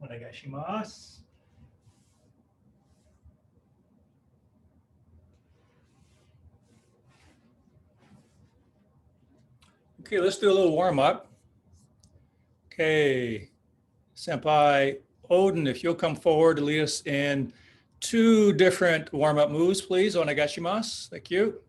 Onegaishimasu. Okay, let's do a little warm up. Okay, Senpai Odin, if you'll come forward to lead us in 2 different warm up moves, please. Onegaishimasu. Thank you.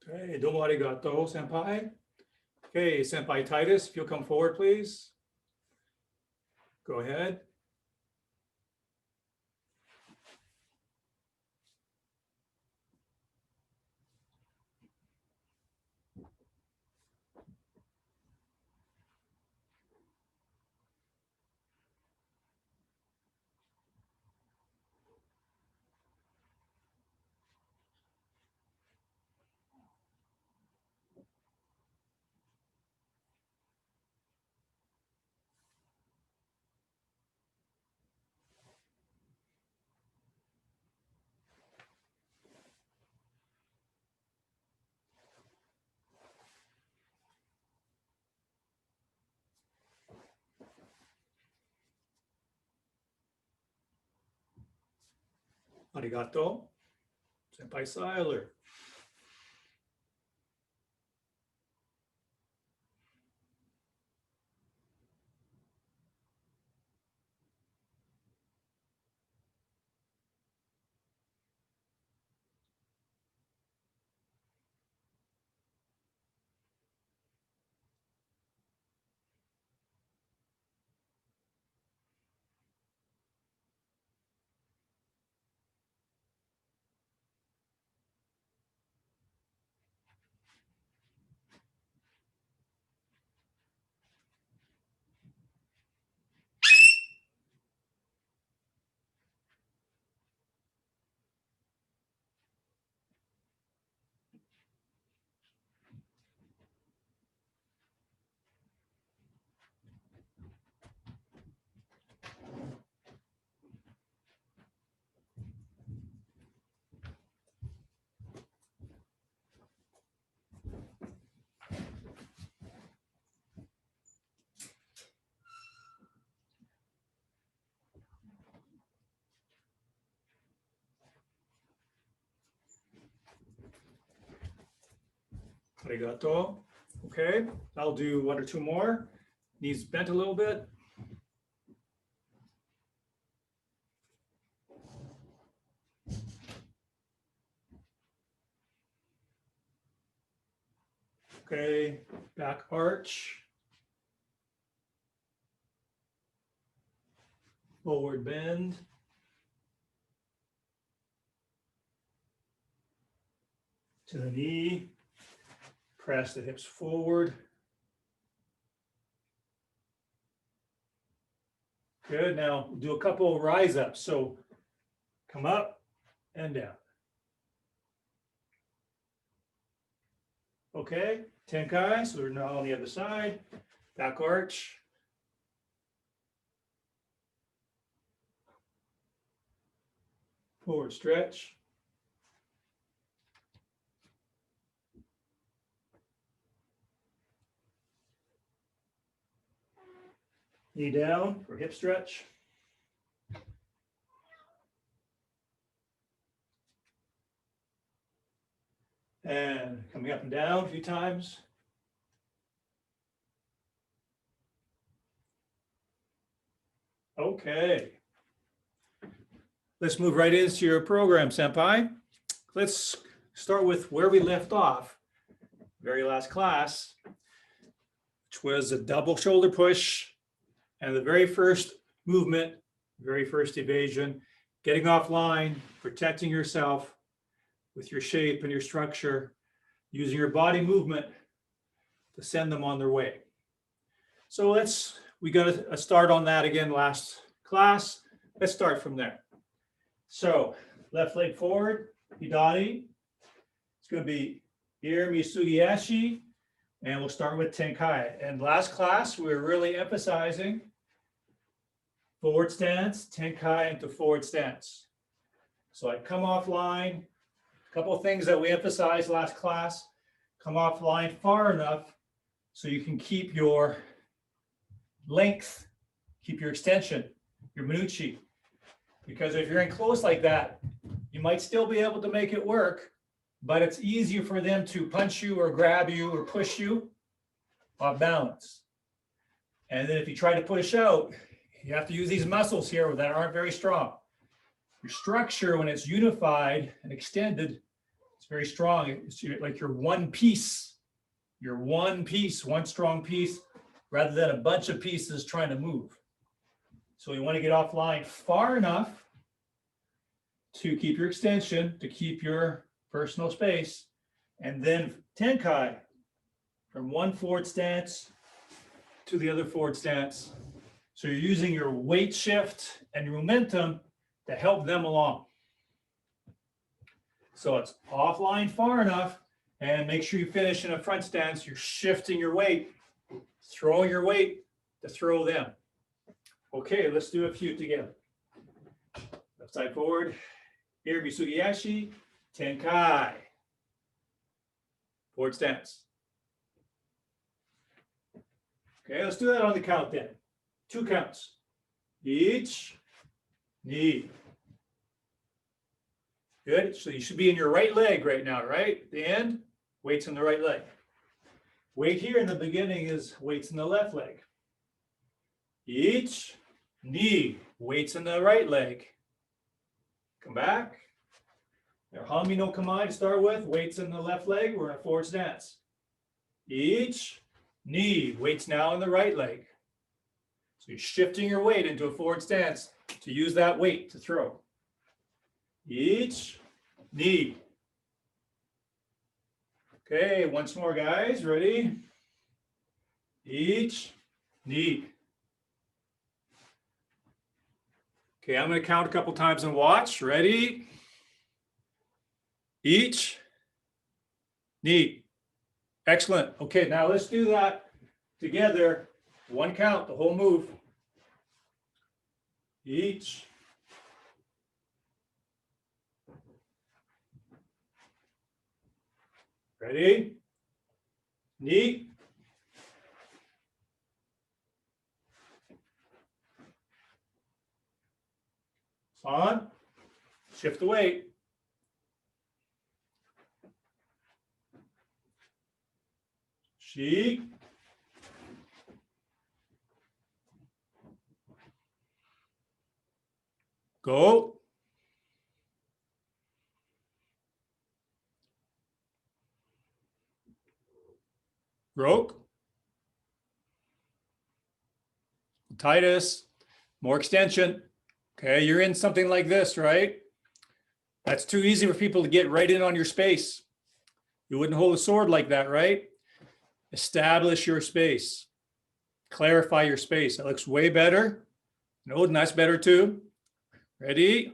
Okay, domo arigato, Senpai. Okay, Senpai Titus, if you'll come forward, please. Go ahead. Arigato, Senpai Seiler. Arigato. Okay, I'll do 1 or 2 more. Knees bent a little bit. Okay, back arch. Forward bend. To the knee. Press the hips forward. Good. Now do a couple rise ups. So come up and down. Okay. Tenkai. So we're now on the other side. Back arch. Forward stretch. Knee down for hip stretch. And coming up and down a few times. Okay. Let's move right into your program, Senpai. Let's start with where we left off. Very last class, which was a double shoulder push And the very first movement, very first evasion, getting offline, protecting yourself with your shape and your structure, using your body movement to send them on their way. So we got a start on that again last class. Let's start from there. So left leg forward, Hidari. It's going to be Irimi Sugiyashi, and we'll start with Tenkai. And last class, we were really emphasizing forward stance, Tenkai into forward stance. So I come offline. A couple of things that we emphasized last class. Come offline far enough so you can keep your length, keep your extension, your minuchi. Because if you're in close like that, you might still be able to make it work, but it's easier for them to punch you or grab you or push you off balance. And then if you try to push out, you have to use these muscles here that aren't very strong. Your structure, when it's unified and extended, it's very strong. It's like you're one piece. You're one piece, one strong piece, rather than a bunch of pieces trying to move. So you want to get offline far enough to keep your extension, to keep your personal space, and then Tenkai from one forward stance to the other forward stance. So you're using your weight shift and your momentum to help them along. So it's offline far enough, and make sure you finish in a front stance. You're shifting your weight, throwing your weight to throw them. Okay, let's do a few together. Left side forward, Irimi Sugiyashi, Tenkai. Forward stance. Okay, let's do that on the count then. 2 counts. Each knee. Good. So you should be in your right leg right now, right? The end, weights in the right leg. Weight here in the beginning is weights in the left leg. Each knee, weights in the right leg. Come back. Hami no Kamai to start with, weights in the left leg. We're in a forward stance. Each knee, weights now in the right leg. So you're shifting your weight into a forward stance to use that weight to throw. Each knee. Okay, once more, guys. Ready? Each knee. Okay, I'm going to count a couple times and watch. Ready? Each knee. Excellent. Okay, now let's do that together. 1 count, the whole move. Each. Ready? Knee. On. Shift the weight. Shi. Go. Broke. Titus. More extension. Okay, you're in something like this, right? That's too easy for people to get right in on your space. You wouldn't hold a sword like that, right? Establish your space. Clarify your space. That looks way better. No, and that's better too. Ready?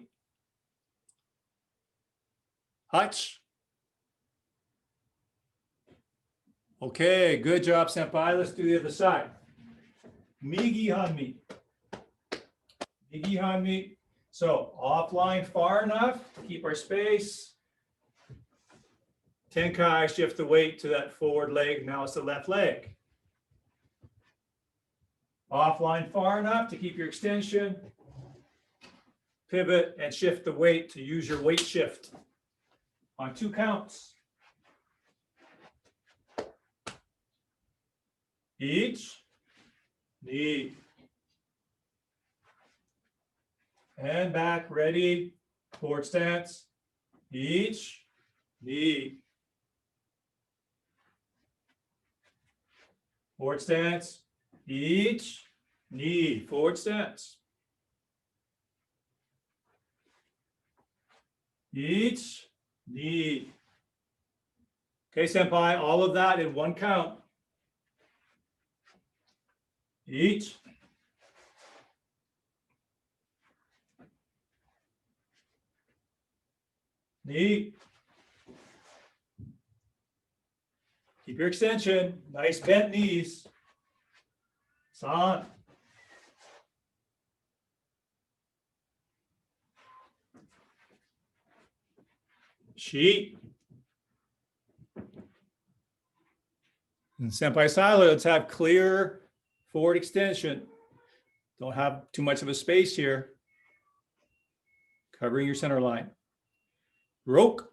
Hutch. Okay, good job, senpai. Let's do the other side. Migi hanmi. Migi hanmi. So offline far enough to keep our space. Tenkai, shift the weight to that forward leg. Now it's the left leg. Offline far enough to keep your extension. Pivot and shift the weight to use your weight shift on 2 counts. Each knee. And back, ready, forward stance. Each knee. Forward stance. Each knee, forward stance. Each, knee. Okay, senpai, all of that in one count. Each. Knee. Keep your extension. Nice bent knees. San. Shi. And senpai silo, let's have clear forward extension. Don't have too much of a space here. Covering your center line. Roke.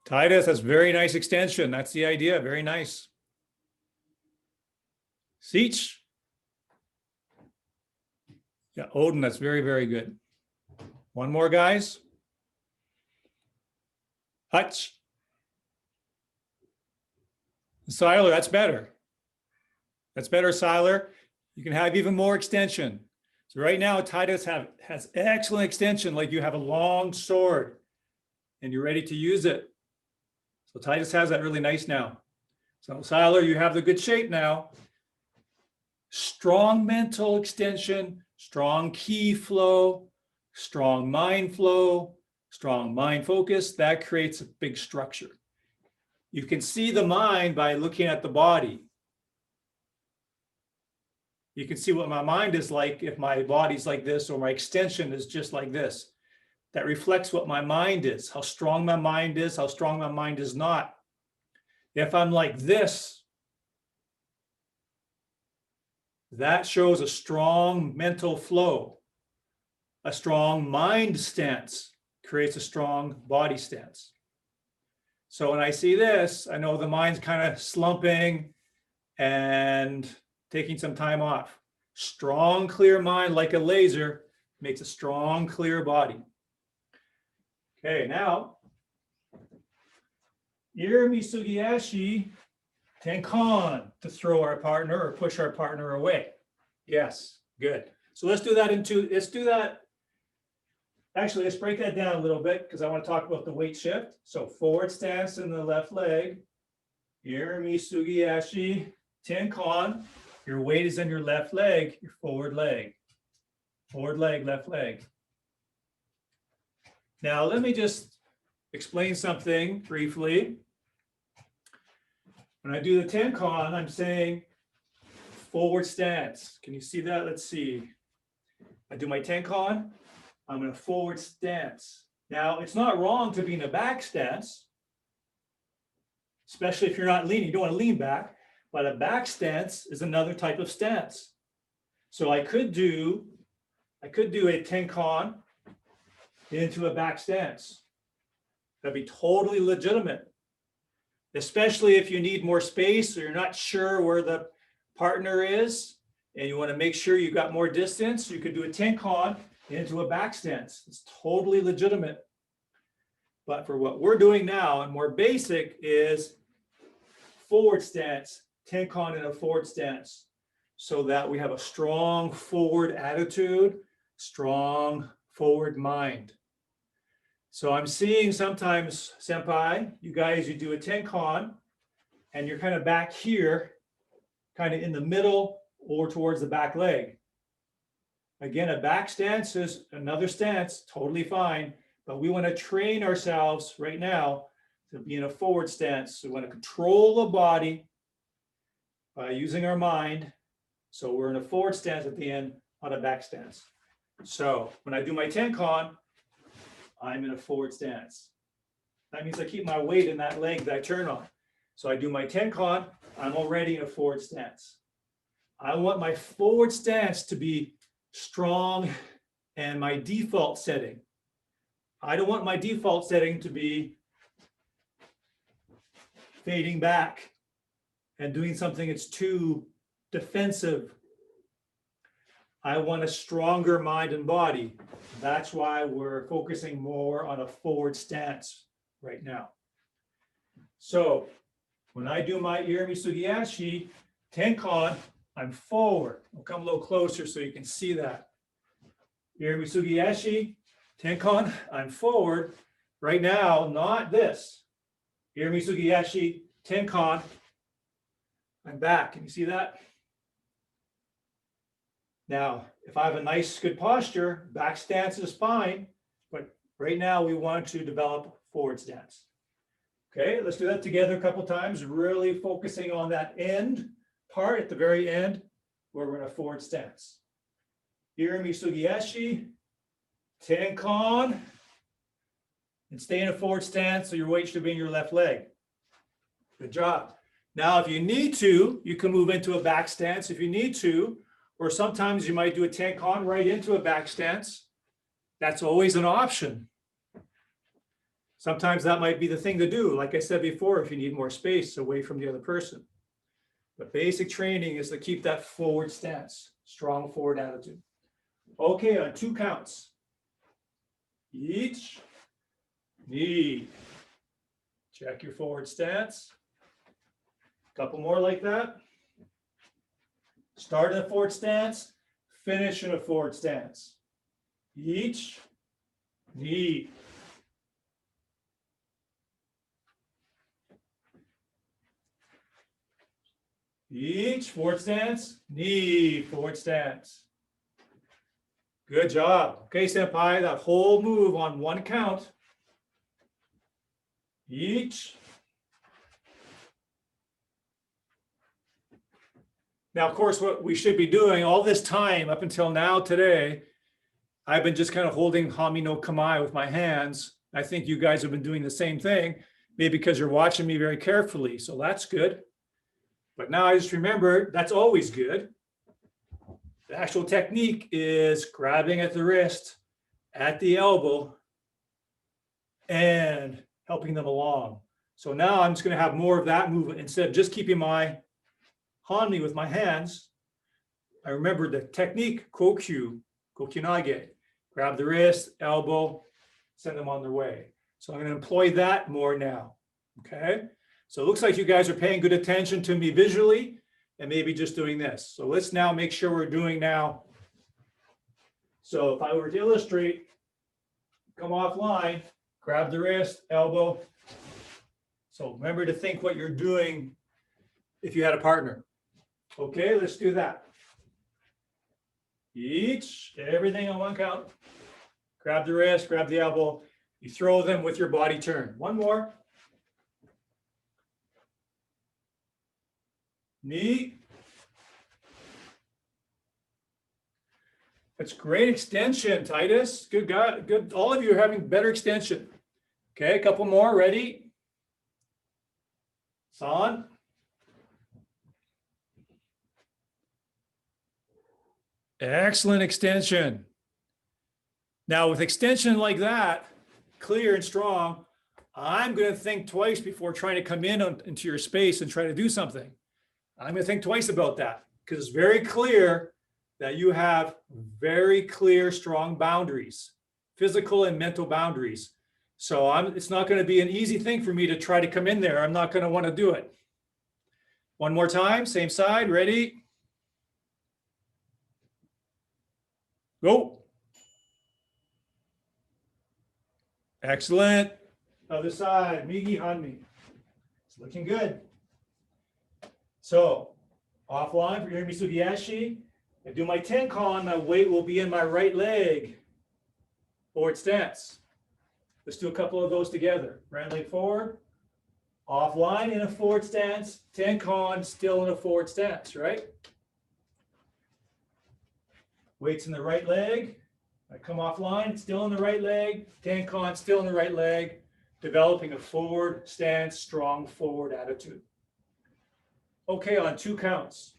Titus, that's very nice extension. That's the idea. Very nice. Seach. Yeah, Odin, that's very, very good. One more, guys. Hutch. Siler, that's better. That's better, Siler. You can have even more extension. So right now, Titus has excellent extension, like you have a long sword and you're ready to use it. So Titus has that really nice now. So Siler, you have the good shape now. Strong mental extension, strong ki flow, strong mind focus. That creates a big structure. You can see the mind by looking at the body. You can see what my mind is like if my body's like this or my extension is just like this. That reflects what my mind is, how strong my mind is, how strong my mind is not. If I'm like this, that shows a strong mental flow. A strong mind stance creates a strong body stance. So when I see this, I know the mind's kind of slumping and taking some time off. Strong, clear mind like a laser makes a strong, clear body. Okay, now, Irimi Sugiyashi Tenkan to throw our partner or push our partner away. Yes, good. So let's do that let's do that. Actually, let's break that down a little bit because I want to talk about the weight shift. So forward stance in the left leg. Irimi Sugiyashi Tenkan. Your weight is in your left leg, your forward leg. Forward leg, left leg. Now, let me just explain something briefly. When I do the Tenkan, I'm saying forward stance. Can you see that? Let's see. I do my Tenkan, I'm in a forward stance. Now, it's not wrong to be in a back stance, especially if you're not leaning. You don't want to lean back, but a back stance is another type of stance. So I could do a Tenkan into a back stance. That'd be totally legitimate, especially if you need more space or you're not sure where the partner is and you want to make sure you got more distance. You could do a Tenkan into a back stance. It's totally legitimate. But for what we're doing now and more basic is forward stance, Tenkan in a forward stance, so that we have a strong forward attitude, strong forward mind. So I'm seeing sometimes, senpai, you guys, you do a Tenkan and you're kind of back here, kind of in the middle or towards the back leg. Again, a back stance is another stance, totally fine, but we want to train ourselves right now to be in a forward stance. So we want to control the body by using our mind. So we're in a forward stance at the end, not a back stance. So when I do my Tenkan, I'm in a forward stance. That means I keep my weight in that leg that I turn on. So I do my Tenkan, I'm already in a forward stance. I want my forward stance to be strong and my default setting. I don't want my default setting to be fading back and doing something that's too defensive. I want a stronger mind and body. That's why we're focusing more on a forward stance right now. So when I do my Irimi Sugiyashi, Tenkan, I'm forward. I'll come a little closer so you can see that. Irimi Sugiyashi, Tenkan, I'm forward. Right now, not this. Irimi Sugiyashi, Tenkan, I'm back. Can you see that? Now, if I have a nice, good posture, back stance is fine, but right now we want to develop forward stance. Okay, let's do that together a couple times, really focusing on that end part at the very end where we're in a forward stance. Irimi Sugiyashi, Tenkan, and stay in a forward stance so your weight should be in your left leg. Good job. Now, if you need to, you can move into a back stance if you need to, or sometimes you might do a Tenkan right into a back stance. That's always an option. Sometimes that might be the thing to do, like I said before, if you need more space away from the other person. But basic training is to keep that forward stance, strong forward attitude. Okay, on 2 counts. Each knee. Check your forward stance. Couple more like that. Start in a forward stance, finish in a forward stance. Each knee. Each forward stance, knee, forward stance. Good job. Okay, senpai, that whole move on 1 count. Each. Now, of course, what we should be doing all this time up until now today, I've been just kind of holding Hami no Kamae with my hands. I think you guys have been doing the same thing, maybe because you're watching me very carefully. So that's good. But now I just remember that's always good. The actual technique is grabbing at the wrist, at the elbow, and helping them along. So now I'm just going to have more of that movement instead of just keeping my Hanmi with my hands. I remember the technique, kokyu, kokyunage. Grab the wrist, elbow, send them on their way. So I'm going to employ that more now. Okay. So it looks like you guys are paying good attention to me visually and maybe just doing this. So let's now make sure we're doing now. So if I were to illustrate, come offline, grab the wrist, elbow. So remember to think what you're doing if you had a partner. Okay, let's do that. Everything on 1 count. Grab the wrist, grab the elbow. You throw them with your body turn. 1 more. Knee. That's great extension, Titus. Good guy. Good. All of you are having better extension. Okay, a couple more. Ready? San. Excellent extension. Now with extension like that, clear and strong, I'm going to think twice before trying to come into your space and try to do something. I'm going to think twice about that because it's very clear that you have very clear, strong boundaries, physical and mental boundaries. So it's not going to be an easy thing for me to try to come in there. I'm not going to want to do it. 1 more time, same side, ready? Go. Excellent. Other side, Migi Hanmi. It's looking good. So offline for Irimi Sugiyashi. I do my Tenkan, my weight will be in my right leg. Forward stance. Let's do a couple of those together. Right leg forward. Offline in a forward stance. Tenkan still in a forward stance, right? Weight's in the right leg. I come offline, still in the right leg. Tenkan, still in the right leg. Developing a forward stance, strong forward attitude. Okay, on 2 counts.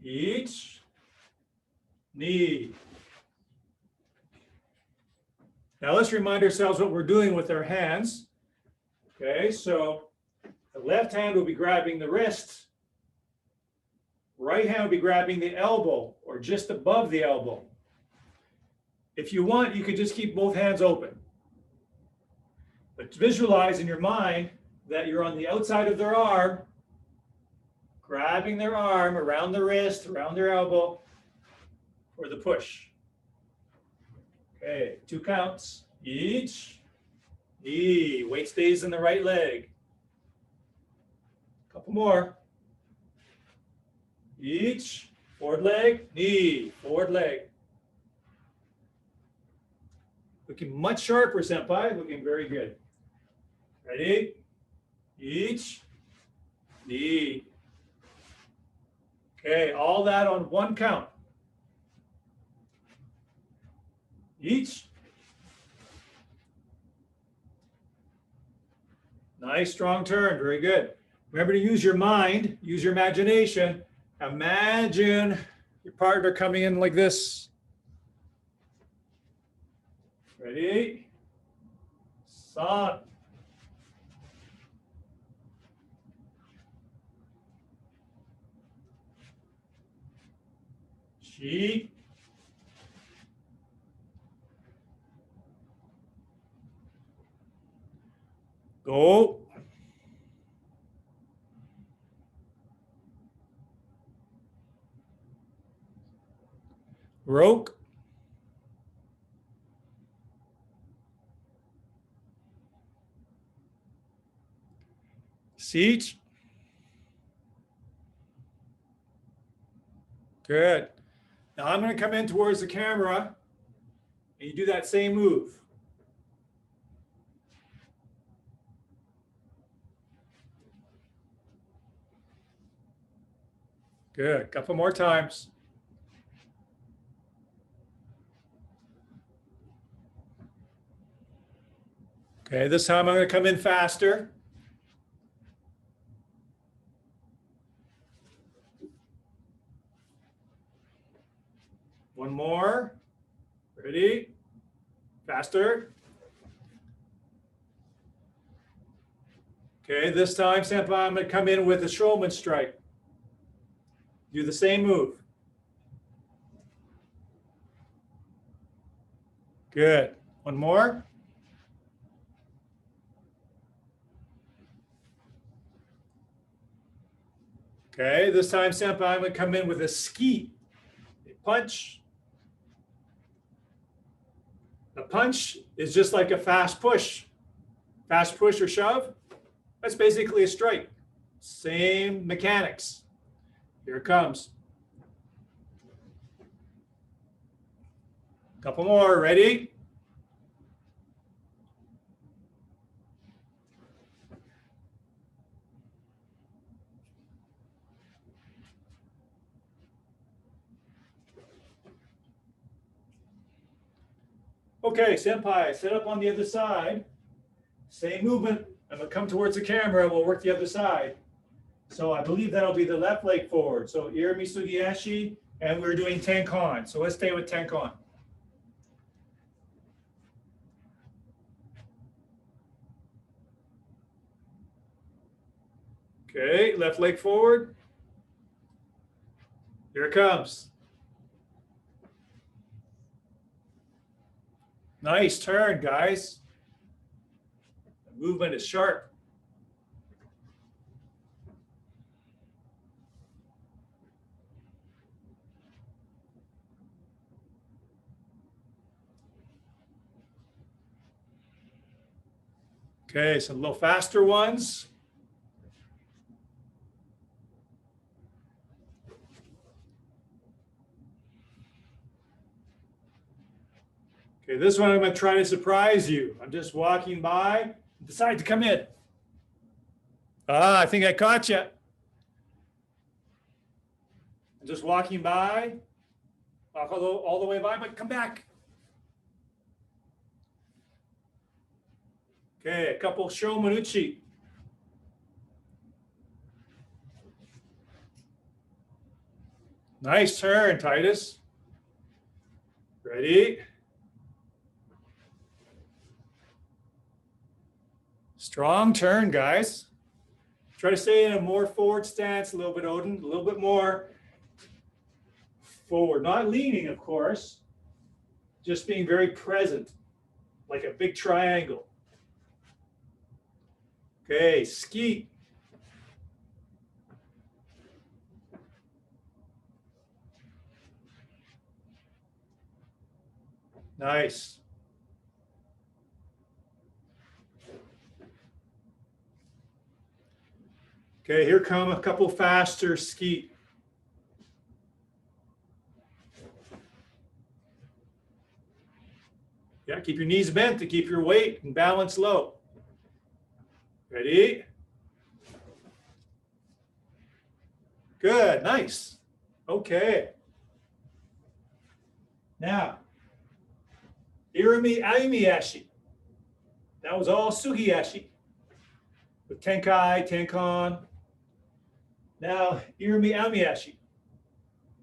Each knee. Now let's remind ourselves what we're doing with our hands. Okay, so the left hand will be grabbing the wrist. Right hand will be grabbing the elbow or just above the elbow. If you want, you could just keep both hands open. But visualize in your mind that you're on the outside of their arm grabbing their arm around the wrist, around their elbow for the push. Okay, 2 counts each. Knee, weight stays in the right leg. Couple more. Each, forward leg, knee, forward leg. Looking much sharper, Senpai, looking very good. Ready? Each, knee. Okay, all that on 1 count. Each. Nice, strong turn, very good. Remember to use your mind, use your imagination. Imagine your partner coming in like this. Ready? San. Chi. Go. Roke. Siege. Good. Now I'm going to come in towards the camera and you do that same move. Good. Couple more times. Okay, this time I'm going to come in faster. One more. Ready? Faster. Okay, this time, Senpai, I'm going to come in with a showman strike. Do the same move. Good. One more. Okay, this time, Senpai, I'm going to come in with a ski. A punch. A punch is just like a fast push. Fast push or shove. That's basically a strike. Same mechanics. Here it comes. Couple more. Ready? Okay, Senpai, set up on the other side. Same movement. I'm going to come towards the camera. We'll work the other side. So I believe that'll be the left leg forward. So Ir Misugi Ashi, and we're doing Tenkon. So let's stay with Tenkon. Okay, left leg forward. Here it comes. Nice turn, guys. The movement is sharp. Okay, some little faster ones. Okay, this one I'm going to try to surprise you. I'm just walking by, decide to come in. I think I caught you. I'm just walking by, walk all the way by, but come back. Okay, a couple Shomanuchi. Nice turn, Titus. Ready? Strong turn, guys. Try to stay in a more forward stance a little bit, Odin, a little bit more forward. Not leaning, of course, just being very present, like a big triangle. Okay, ski. Nice. Okay, here come a couple faster skeet. Yeah, keep your knees bent to keep your weight and balance low. Ready? Good, nice. Okay. Now, Irimi Ayumi-ashi. That was all Sugi-ashi with Tenkai, Tenkan. Now, Irimi Ayumi-ashi,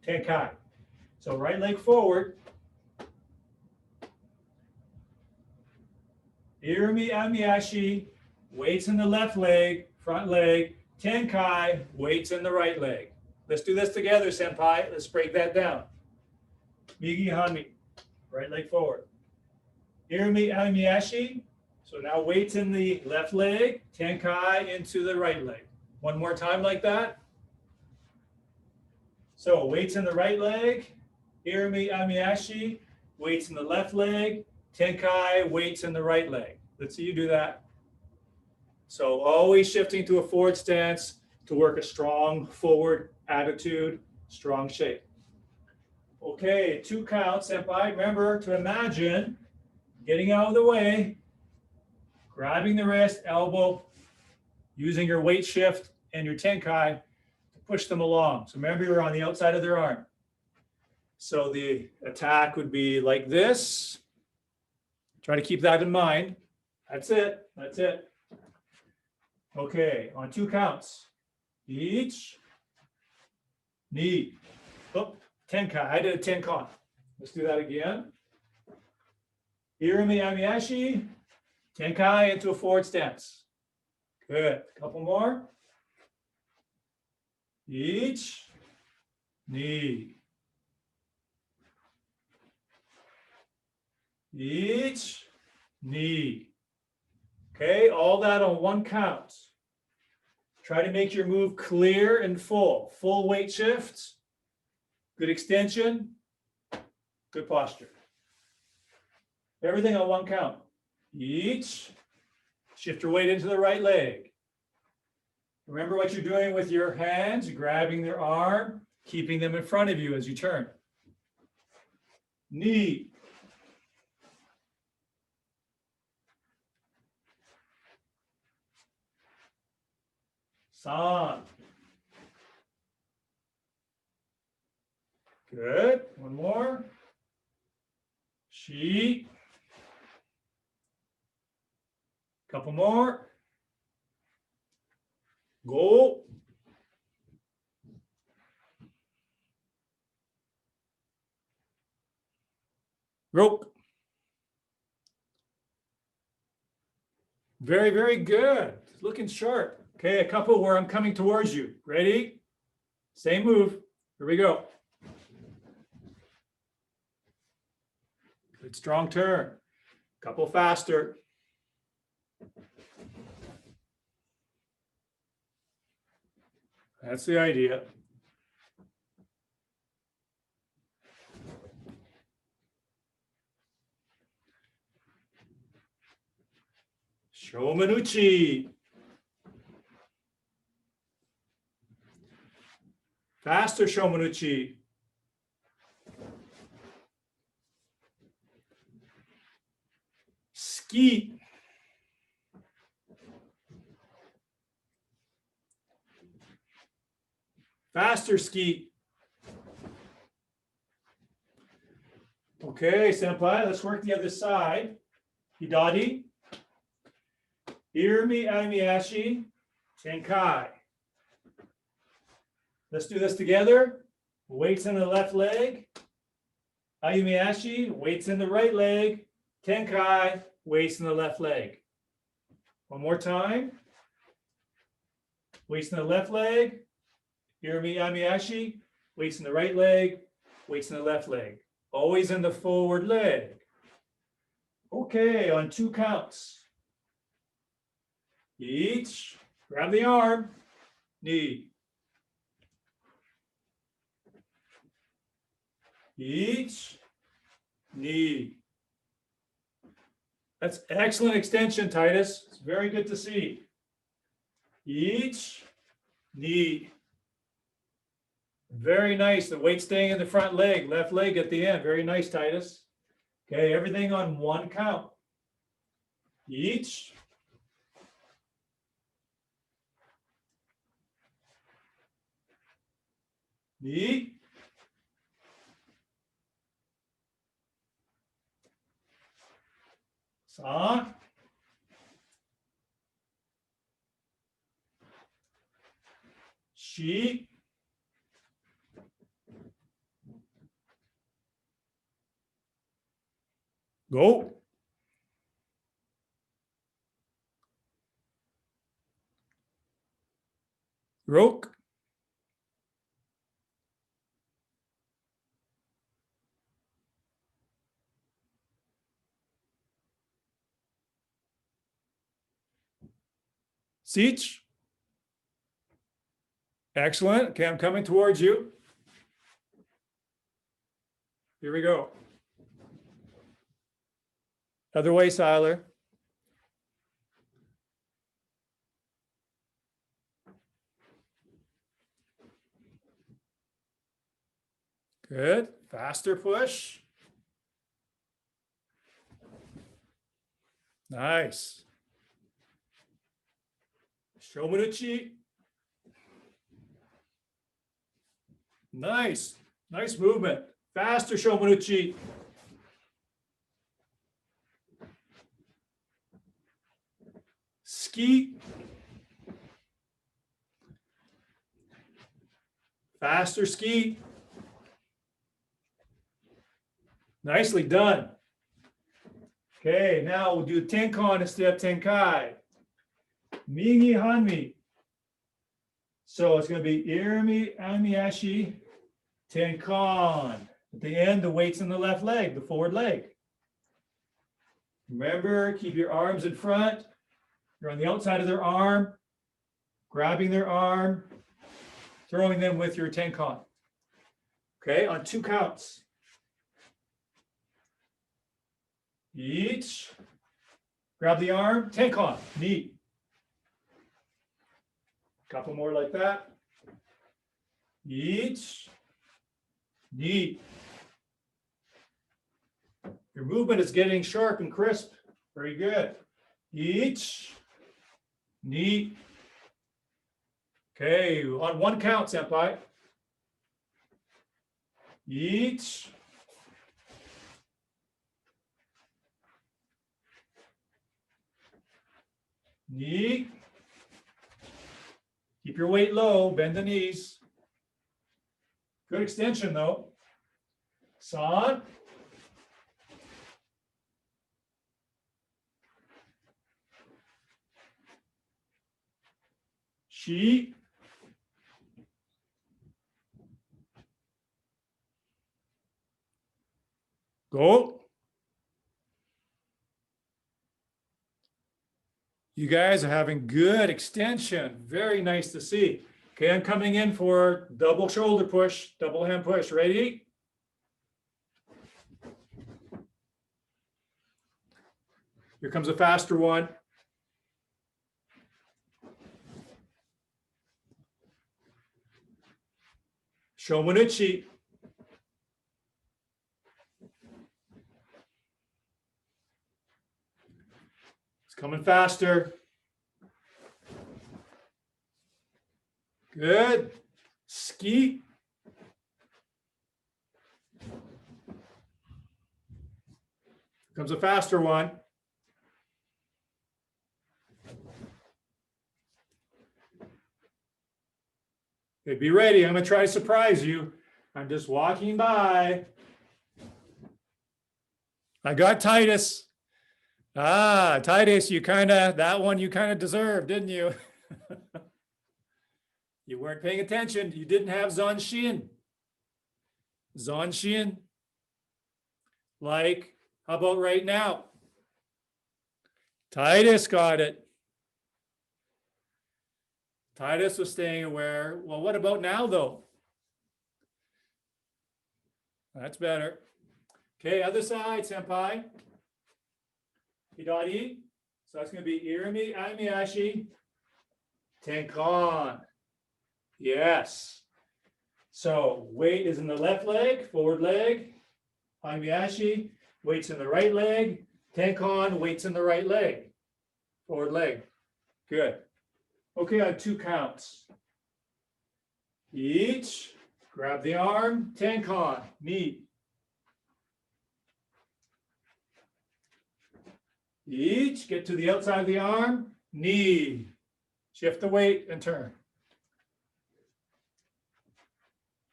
Tenkai. So right leg forward. Irimi Ayumi-ashi, weights in the left leg, front leg. Tenkai, weights in the right leg. Let's do this together, senpai. Let's break that down. Migi Hanmi, right leg forward. Irimi Ayumi-ashi. So now weights in the left leg, Tenkai into the right leg. One more time like that. So weights in the right leg, Irimi Ayumi-ashi, weights in the left leg, Tenkai, weights in the right leg. Let's see you do that. So always shifting to a forward stance to work a strong forward attitude, strong shape. Okay, 2 counts, senpai. Remember to imagine getting out of the way, grabbing the wrist, elbow, using your weight shift and your Tenkai to push them along. So remember you're on the outside of their arm. So the attack would be like this. Try to keep that in mind. That's it. That's it. Okay, on 2 counts. Each knee. Oh, Tenkai. I did a Tenkan. Let's do that again. Irimi Ayumi-ashi. Tenkai into a forward stance. Good. A couple more. Each knee. Each knee. Okay, all that on 1 count. Try to make your move clear and full. Full weight shift. Good extension. Good posture. Everything on 1 count. Each. Shift your weight into the right leg. Remember what you're doing with your hands. You're grabbing their arm, keeping them in front of you as you turn. Knee. San. Good. 1 more. Shi. Couple more. Go. Rope. Very, very good. Looking sharp. Okay, a couple where I'm coming towards you. Ready? Same move. Here we go. Good strong turn. Couple faster. That's the idea. Shomanuchi. Faster Shomanuchi. Ski. Faster ski. Okay, senpai, let's work the other side. Hidari. Irimi Ayumi-ashi. Tenkai. Let's do this together. Weights in the left leg. Ayumi-ashi. Weights in the right leg. Tenkai. Weights in the left leg. One more time. Weights in the left leg. Irimi Ayumi-ashi. Weights in the right leg. Weights in the left leg. Always in the forward leg. Okay, on 2 counts. Each. Grab the arm. Knee. Each. Knee. That's excellent extension, Titus. It's very good to see. Each knee. Very nice. The weight staying in the front leg, left leg at the end. Very nice, Titus. Okay, everything on one count. Each. Knee. Sa. Shi. Go. Roke. Siege. Excellent. Okay, I'm coming towards you. Here we go. Other way, Siler. Good. Faster push. Nice. Shomanuchi. Nice. Nice movement. Faster, Shomanuchi. Ski. Faster ski. Nicely done. Okay, now we'll do Tenkan instead of Tenkai. Mingi Hanmi. So it's going to be Irimi Amiyashi Tenkan. At the end, the weight's in the left leg, the forward leg. Remember, keep your arms in front. You're on the outside of their arm, grabbing their arm, throwing them with your Tenkan. Okay, on 2 counts. Each. Grab the arm, Tenkan, knee. Couple more like that. Each. Knee. Your movement is getting sharp and crisp. Very good. Each. Knee. Okay, on 1 count, senpai. Each. Knee. Keep your weight low, bend the knees. Good extension though. San. Shi. Go. You guys are having good extension. Very nice to see. Okay, I'm coming in for double shoulder push, double hand push. Ready? Here comes a faster one. Shomanuchi. Coming faster. Good. Ski. Comes a faster one. Okay, be ready. I'm going to try to surprise you. I'm just walking by. I got Titus. Ah, Titus, that one you kind of deserved, didn't you? You weren't paying attention. You didn't have Zanshin. Zanshin. Like, how about right now? Titus got it. Titus was staying aware. Well, what about now, though? That's better. Okay, other side, senpai. Hidari. So that's going to be irimi, aimiashi, tenkan. Yes. So weight is in the left leg, forward leg. Aimiashi, weight's in the right leg. Tenkan, weight's in the right leg, forward leg. Good. Okay, on 2 counts. Each, grab the arm, tenkan, knee. Each, get to the outside of the arm, knee. Shift the weight and turn.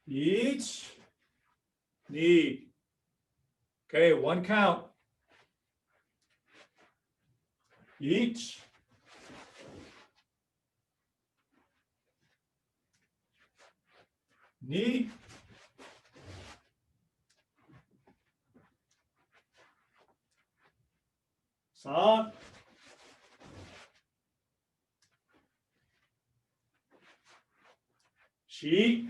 Each, knee. Okay, 1 count. Each. Knee. San. Shi.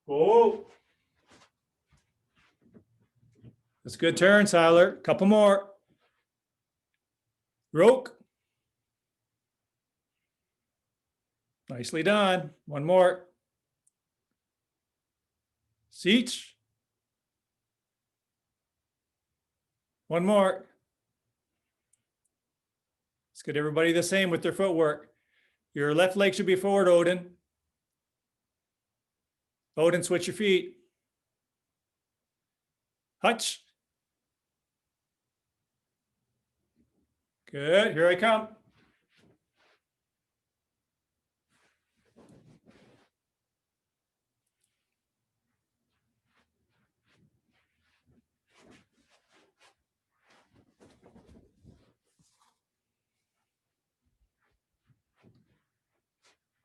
Go. That's a good turn, Siler. Couple more. Roke. Nicely done. 1 more. Seach. 1 more. Let's get everybody the same with their footwork. Your left leg should be forward, Odin. Odin, switch your feet. Hutch. Good. Here I come.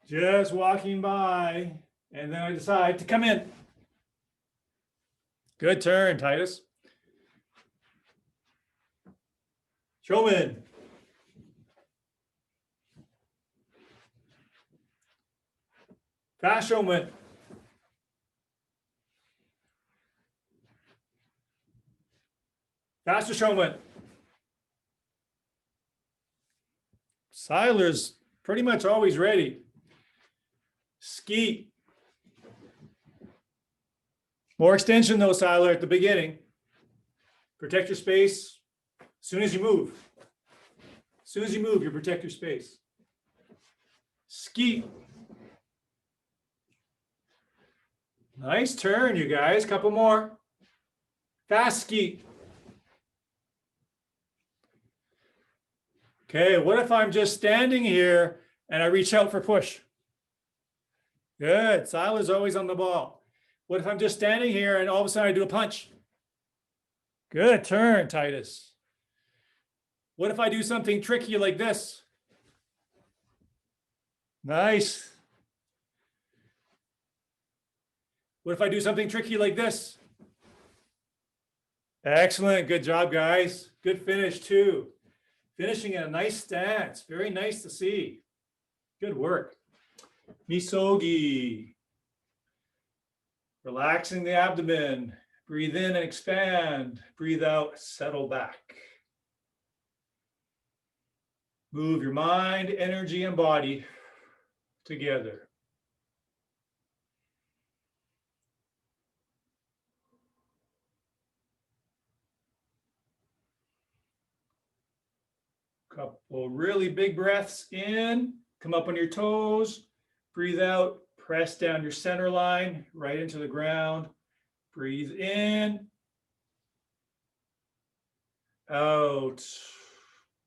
Just walking by, and then I decide to come in. Good turn, Titus. Showman. Fast showman. Faster showman. Siler's pretty much always ready. Ski. More extension though, Siler, at the beginning. Protect your space as soon as you move. As soon as you move, you protect your space. Ski. Nice turn, you guys. Couple more. Fast ski. Okay, what if I'm just standing here and I reach out for push? Good. Siler's always on the ball. What if I'm just standing here and all of a sudden I do a punch? Good turn, Titus. What if I do something tricky like this? Nice. What if I do something tricky like this? Excellent. Good job, guys. Good finish, too. Finishing in a nice stance. Very nice to see. Good work. Misogi. Relaxing the abdomen. Breathe in and expand. Breathe out, settle back. Move your mind, energy, and body together. Couple really big breaths in. Come up on your toes. Breathe out. Press down your center line right into the ground. Breathe in. Out.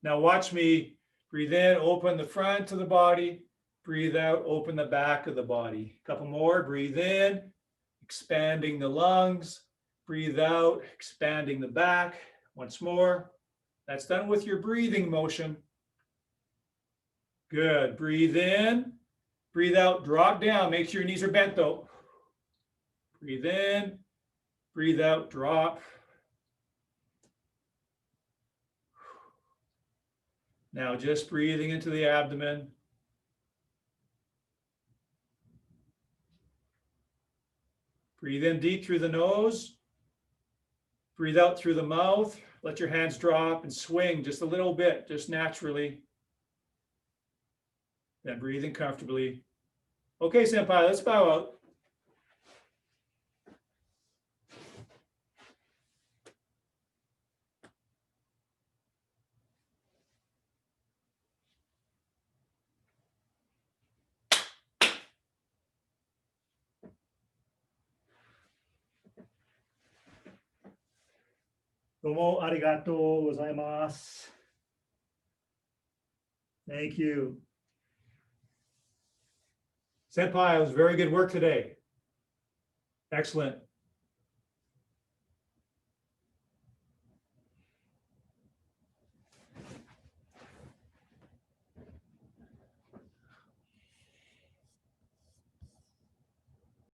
Now watch me. Breathe in, open the front of the body. Breathe out, open the back of the body. Couple more. Breathe in, expanding the lungs. Breathe out, expanding the back. Once more. That's done with your breathing motion. Good. Breathe in. Breathe out, drop down. Make sure your knees are bent though. Breathe in. Breathe out, drop. Now just breathing into the abdomen. Breathe in deep through the nose. Breathe out through the mouth. Let your hands drop and swing just a little bit, just naturally. Then breathing comfortably. Okay, Senpai, let's bow out. Domo arigatou gozaimasu. Thank you. Senpai, it was very good work today. Excellent.